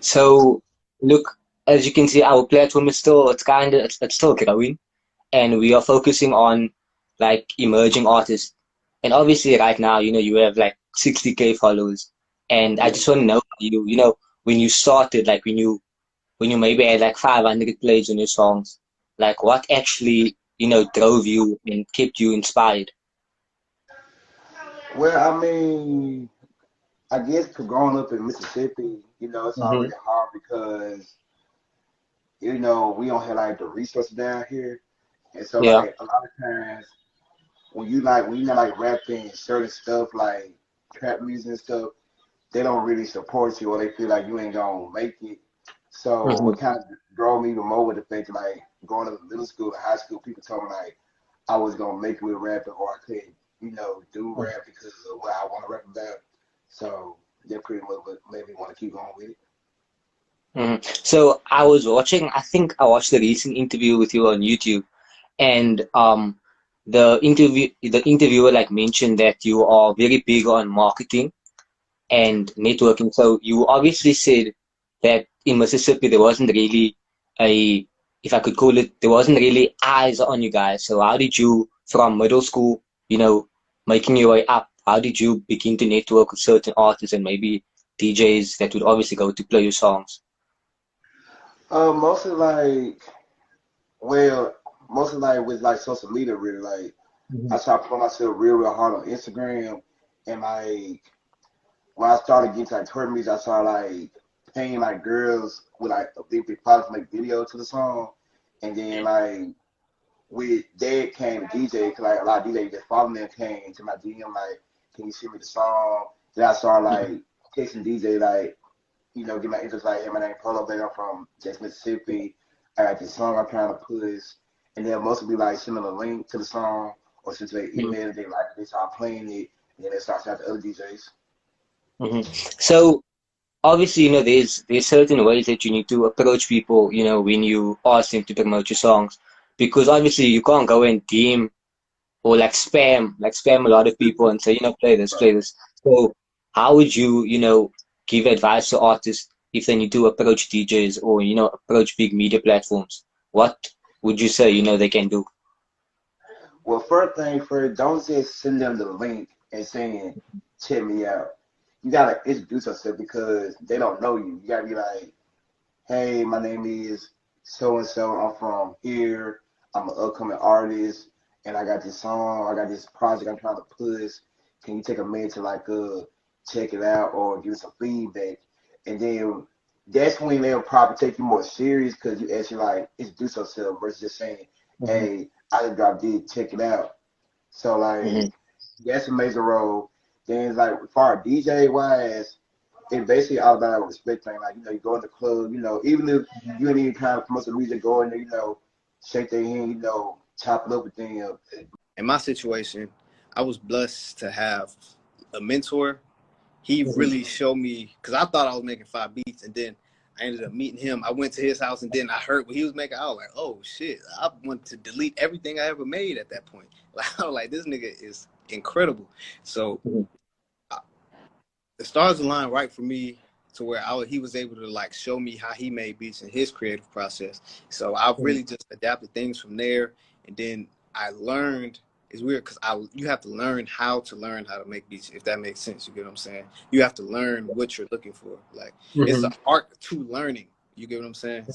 So look, as you can see, our platform is still it's still growing, and we are focusing on like emerging artists. And obviously, right now, you have like 60K followers, and I Yeah. just want to know when you started, like when you maybe had like 500 plays on your songs, like what actually drove you and kept you inspired. Well, I mean, I guess 'cause growing up in Mississippi, it's Hmm. already hard because we don't have like the resources down here, and so Yeah. like a lot of times when you're not like rapping certain stuff like trap music and stuff, they don't really support you or they feel like you ain't gonna make it. So Hmm. what kind of drove me even more with the fact that like going to middle school and high school, people told me like I was gonna make it with rapping or I could, do rap because of what I want to rap about. So that pretty much what made me want to keep going with it. Hmm. So I was watching, I think I watched the recent interview with you on YouTube, and the interviewer like mentioned that you are very big on marketing and networking. So you obviously said that in Mississippi there wasn't really a, if I could call it, there wasn't really eyes on you guys. So how did you, from middle school, making your way up, how did you begin to network with certain artists and maybe DJs that would obviously go to play your songs? Mostly like, well, mostly like with like social media, really. Like, Hmm. I started putting myself real hard on Instagram, and like when I started getting to like tour music, I started like paying like girls with like a big products to make video to the song, and then like with that came DJ, cause like a lot of DJs that follow me came to my DM like, can you send me the song? Then I started like texting DJ like, get my interest like, hey, my name Polo Bay, I'm from Jackson, Mississippi. I got this song I'm trying to push, and they'll mostly be like sending a link to the song or send to their email, they like it, they start playing it, and then they start shouting to other DJs. Hmm. So obviously, there's certain ways that you need to approach people, when you ask them to promote your songs, because obviously you can't go and DM or like spam a lot of people and say, play this, play this. So how would you, give advice to artists if they need to approach DJs or, approach big media platforms? What would you say, they can do? Well, first thing first, don't just send them the link and saying, check me out. You gotta introduce yourself because they don't know you. You gotta be like, hey, my name is so and so. I'm from here. I'm an upcoming artist, and I got this song. I got this project I'm trying to push. Can you take a minute to like check it out or give some feedback? And then that's when they'll probably take you more serious because you actually like introduce yourself versus just saying, Hmm. "Hey, I just dropped this. Check it out." So Hmm. like that's a major role. Then it's like for DJ wise it's basically all about a respect thing. Like, you go in the club, even if you ain't even trying to promote the music, go in there, shake their hand, chop it up with them. In my situation, I was blessed to have a mentor. He Hmm. really showed me because I thought I was making 5 beats, and then I ended up meeting him. I went to his house, and then I heard what he was making. I was like, "Oh shit!" I wanted to delete everything I ever made at that point. Like, I was like, "This nigga is incredible." So uh, the stars aligned right for me to where he was able to like show me how he made beats in his creative process. So I Hmm. really just adapted things from there, and then I learned. It's weird because you have to learn how to make beats, if that makes sense. You get what I'm saying? You have to learn what you're looking for. Like it's Hmm. an art to learning. You get what I'm saying?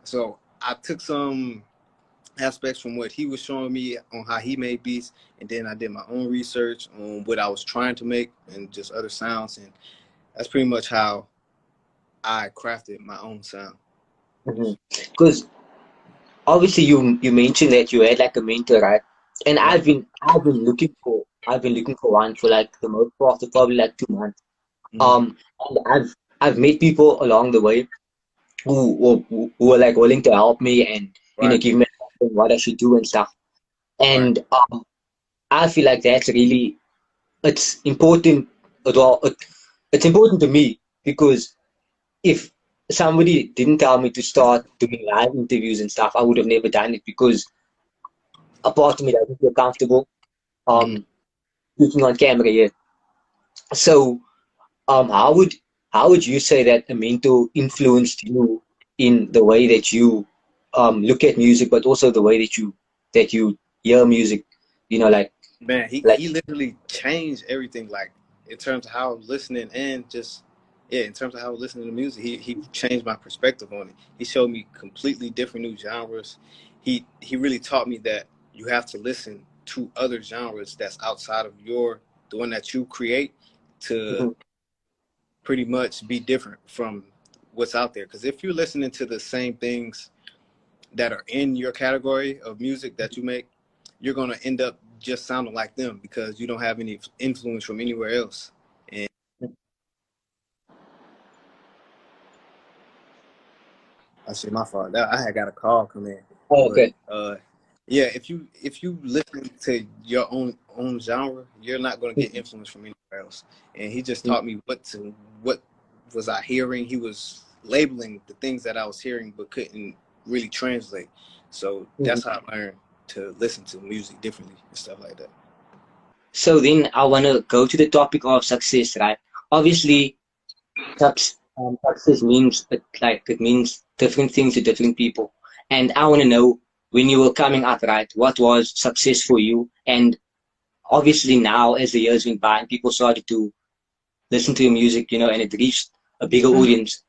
So I took some aspects from what he was showing me on how he made beats, and then I did my own research on what I was trying to make and just other sounds, and that's pretty much how I crafted my own sound. Because obviously you mentioned that you had like a mentor, right? And Right. I've been looking for one for like the most part of probably like 2 months. Mm-hmm. And I've met people along the way who are like willing to help me and Right. give me advice on what I should do and stuff. Right. And I feel like that's really it's important as well. It's important to me because if somebody didn't tell me to start doing live interviews and stuff, I would have never done it because a part of me doesn't feel comfortable Mm-hmm. um speaking on camera yet. So how would how would you say that a mentor influenced you in the way that you look at music, but also the way that you hear music? You know, Man, like he literally changed everything, like in terms of how I'm listening and just yeah, in terms of how I was listening to music, he changed my perspective on it. He showed me completely different new genres. He really taught me that you have to listen to other genres that's outside of the one that you create to Mhm, pretty much be different from what's out there. Because if you're listening to the same things that are in your category of music that you make, you're gonna end up just sounding like them because you don't have any influence from anywhere else. And I see my fault. I had got a call come in, oh, but okay. yeah, if you listen to your own genre, you're not gonna get influence from anywhere else. And he just taught me what was I hearing. He was labeling the things that I was hearing but couldn't really translate. So Mhm. that's how I learned to listen to music differently and stuff like that. So then I want to go to the topic of success, right? Obviously, success means it means different things to different people. And I want to know when you were coming up, right? What was success for you? And obviously now, as the years went by, and people started to listen to your music, and it reached a bigger audience.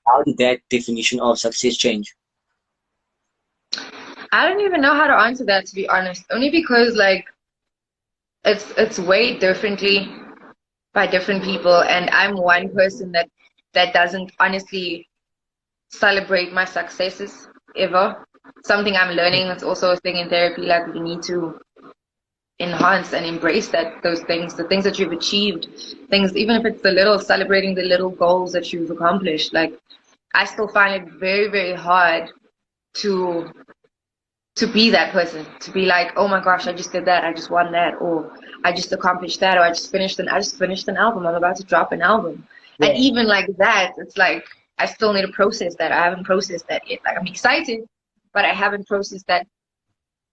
How did that definition of success change? I don't even know how to answer that, to be honest. Only because like it's weighed differently by different people, and I'm one person that doesn't honestly celebrate my successes ever. Something I'm learning. It's also a thing in therapy. Like you need to enhance and embrace those things, the things that you've achieved, things even if it's the little, celebrating the little goals that you've accomplished. Like I still find it very, very hard to be that person, to be like, oh my gosh, I just did that, I just won that, or I just accomplished that, or I just finished an album, I'm about to drop an album. And Yeah. even like that, it's like I still need to process that. I haven't processed that yet. Like I'm excited, but I haven't processed that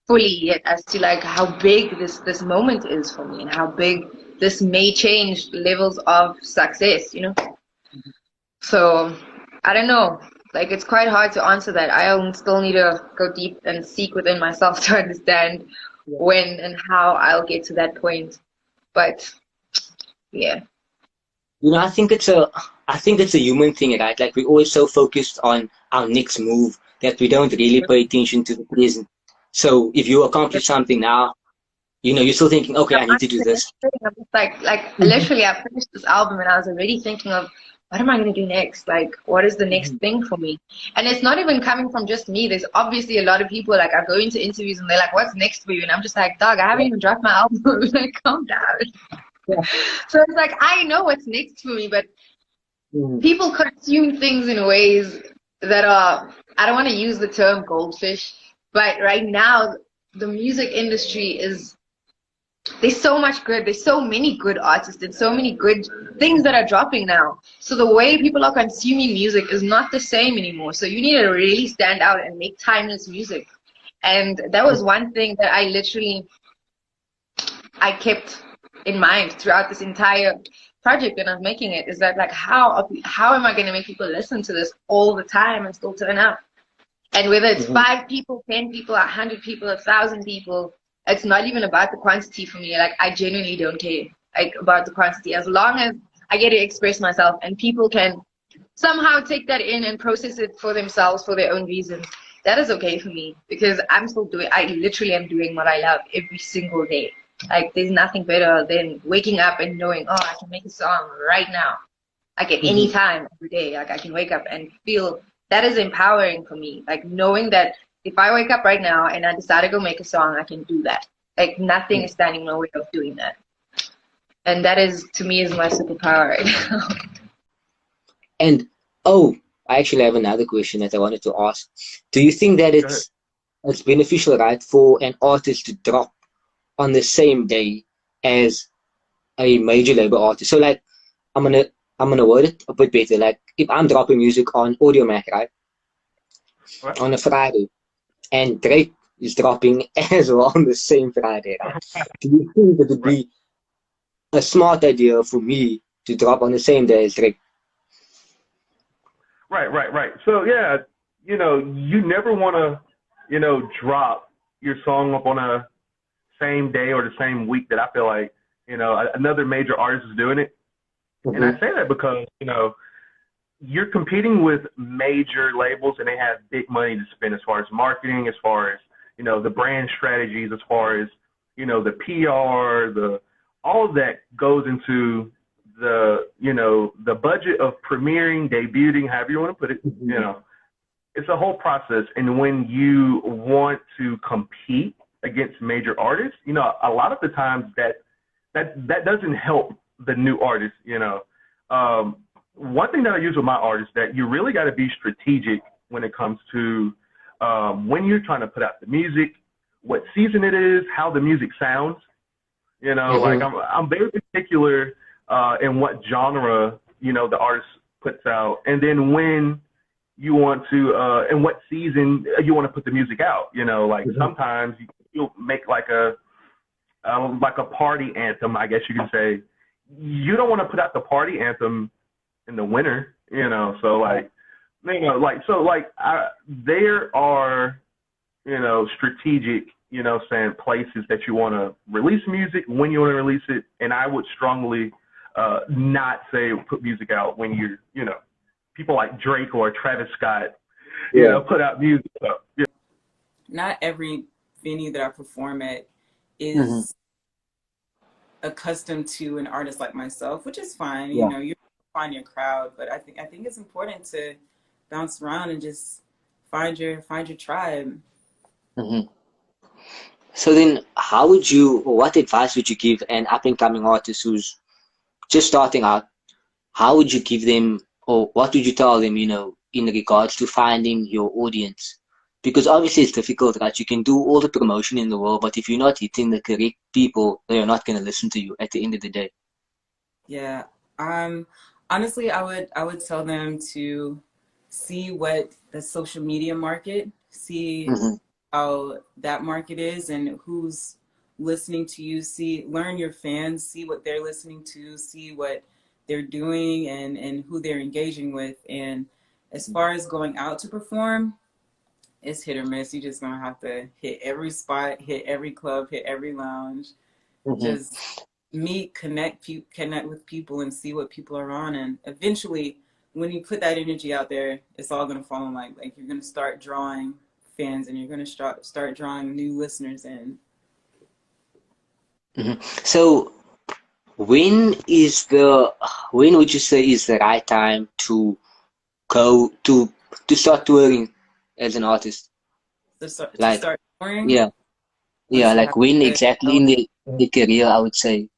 fully yet as to like how big this moment is for me and how big this may change levels of success, you know? So I don't know. Like it's quite hard to answer that. Still need to go deep and seek within myself to understand when and how I'll get to that point. But yeah. I think it's a human thing, right? Like we're always so focused on our next move that we don't really pay attention to the present. So if you accomplish something now, you're still thinking, okay, I'm I need not to do even this. necessarily, I'm just like Mhm, literally I finished this album and I was already thinking of what am I gonna do next? Like what is the next mhm. thing for me? And it's not even coming from just me. There's obviously a lot of people like I go into interviews and they're like, what's next for you? And I'm just like, dog, I haven't Yeah, even dropped my album. Like calm down. yeah. So it's like I know what's next for me, but Mhm, people consume things in ways that are, I don't want to use the term goldfish, but right now the music industry is, there's so much good, there's so many good artists and so many good things that are dropping now. So the way people are consuming music is not the same anymore. So you need to really stand out and make timeless music. And that was one thing that I kept in mind throughout this entire project when I was making it, is that like how am I going to make people listen to this all the time and still turn up? And whether it's mhm, 5 people, 10 people, 100 people, 1,000 people, it's not even about the quantity for me. Like I genuinely don't care like about the quantity as long as I get to express myself and people can somehow take that in and process it for themselves for their own reasons. That is okay for me because I literally am doing what I love every single day. Like there's nothing better than waking up and knowing, oh, I can make a song right now. Like at any mhm, time every day. Like I can wake up and feel that is empowering for me. Like knowing that if I wake up right now and I decide to go make a song, I can do that. Like nothing mhm. is standing in my way of doing that. And that is to me is my superpower right now. And oh, I actually have another question that I wanted to ask. Do you think that Go ahead. it's beneficial, right, for an artist to drop on the same day as a major label artist? So like I'm gonna I'm gonna word it a bit better. Like if I'm dropping music on Audio Mac, right, What? on a Friday, and Drake is dropping as well on the same Friday, right? Do you think it would Right. be a smart idea for me to drop on the same day as Drake? Right. So yeah, you never want to, drop your song up on a same day or the same week that I feel like, another major artist is doing it. And I Hmm. say that because, you're competing with major labels and they have big money to spend as far as marketing, as far as, the brand strategies, as far as, the PR, all of that goes into the budget of premiering, debuting, however you want to put it, Hmm. it's a whole process. And when you want to compete against major artists, a lot of the times that doesn't help the new artist. Um, One thing that I use with my artists that you really got to be strategic when it comes to when you're trying to put out the music, what season it is, how the music sounds. Like Hmm. I'm very particular in what genre the artist puts out, and then when you want to in what season you want to put the music out. Like Hmm. sometimes you'll make like a party anthem, I guess you can say. You don't want to put out the party anthem in the winter, So there are strategic, saying places that you want to release music, when you want to release it, and I would strongly not say put music out when people like Drake or Travis Scott, Yeah. put out music. So, yeah. Not every venue that I perform at Hmm. is accustomed to an artist like myself, which is fine. Yeah. You find your crowd, but I think it's important to bounce around and just find your tribe. Hmm. So then, what advice would you give an up and coming artist who's just starting out? How would you give them, or what would you tell them, in regards to finding your audience? Because obviously it's difficult, right? You can do all the promotion in the world, but if you're not hitting the correct people, they're not going to listen to you at the end of the day. Yeah. Um, Honestly, I would tell them to see what the social media market, see Hmm. how that market is and who's listening to you, learn your fans, see what they're listening to, see what they're doing and who they're engaging with. And as far as going out to perform, it's hit or miss. You just gonna have to hit every spot, hit every club, hit every lounge, Hmm. just meet, connect with people and see what people are on. And eventually, when you put that energy out there, it's all gonna fall in line. Like you're gonna start drawing fans and you're gonna start drawing new listeners in. Hmm. So when is the when would you say is the right time to go to start touring as an artist? To Like, start touring yeah, yeah, once you like have when a good exactly album. in the career, I would say.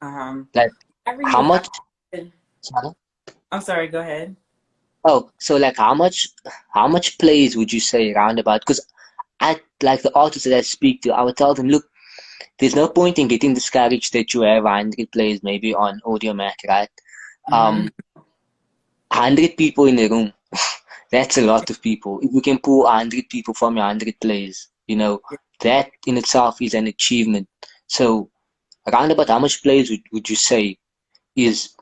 Like, Whenever how you have much? it. I'm sorry, go ahead. Oh, so like how much plays would you say roundabout? Because I like the artists that I speak to, I would tell them, look, there's no point in getting discouraged that you have 100 plays maybe on Audiomack, right? Hmm. 100 people in a room, that's a lot of people. If you can pull 100 people from your 100 plays, that in itself is an achievement. So roundabout how much plays would you say is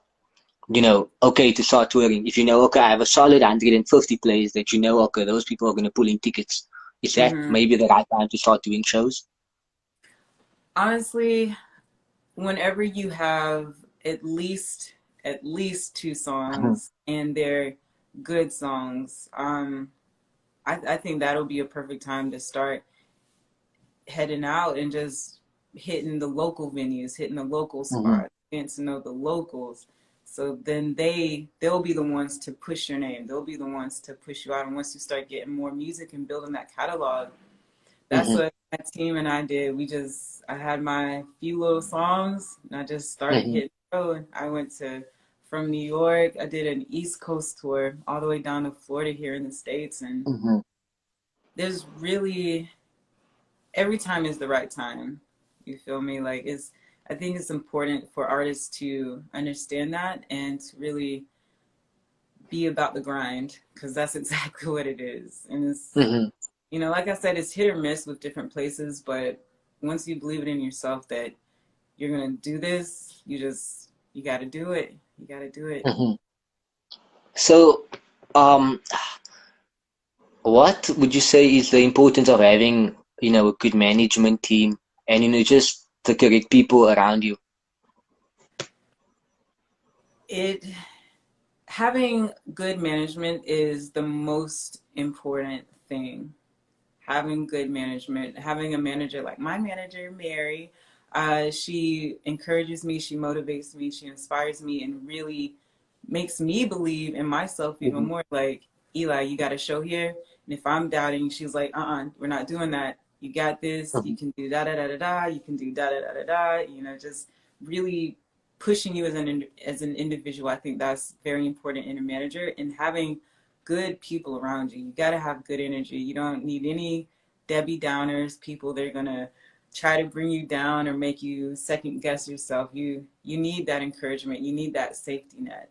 okay to start touring. If okay, I have a solid 150 plays that okay, those people are going to pull in tickets. Is that Hmm. maybe the right time to start doing shows? Honestly, whenever you have at least two Mhm. songs and they're good songs, I think that'll be a perfect time to start heading out and just hitting the local venues, hitting the local Mhm. spots, getting to know the locals. So then they'll be the ones to push your name. They'll be the ones to push you out. And once you start getting more music and building that catalog, that's Mhm. what my team and I did. I had my few little songs and I just started Mhm. hitting the road. I went from New York, I did an East Coast tour all the way down to Florida here in the States. And Mhm. there's really, every time is the right time. You feel me? I think it's important for artists to understand that and to really be about the grind because that's exactly what it is. And Mhm. like I said, it's hit or miss with different places, but once you believe it in yourself that you're gonna do this, you got to do it. You got to do it. Mhm. So Um, what would you say is the importance of having, a good management team and, just the correct people around you? It Having good management is the most important thing. Having good management, having a manager like my manager, Mary, she encourages me, she motivates me, she inspires me, and really makes me believe in myself even Hmm. more. Like, Eli, you got to show here. And if I'm doubting, she's like, we're not doing that. You got this. You Hmm. can do da da da da da. You can do da da da da da. Just really pushing you as an individual. I think that's very important in a manager, and having good people around you. You got to have good energy. You don't need any Debbie Downers, people that are gonna try to bring you down or make you second guess yourself. You need that encouragement. You need that safety net.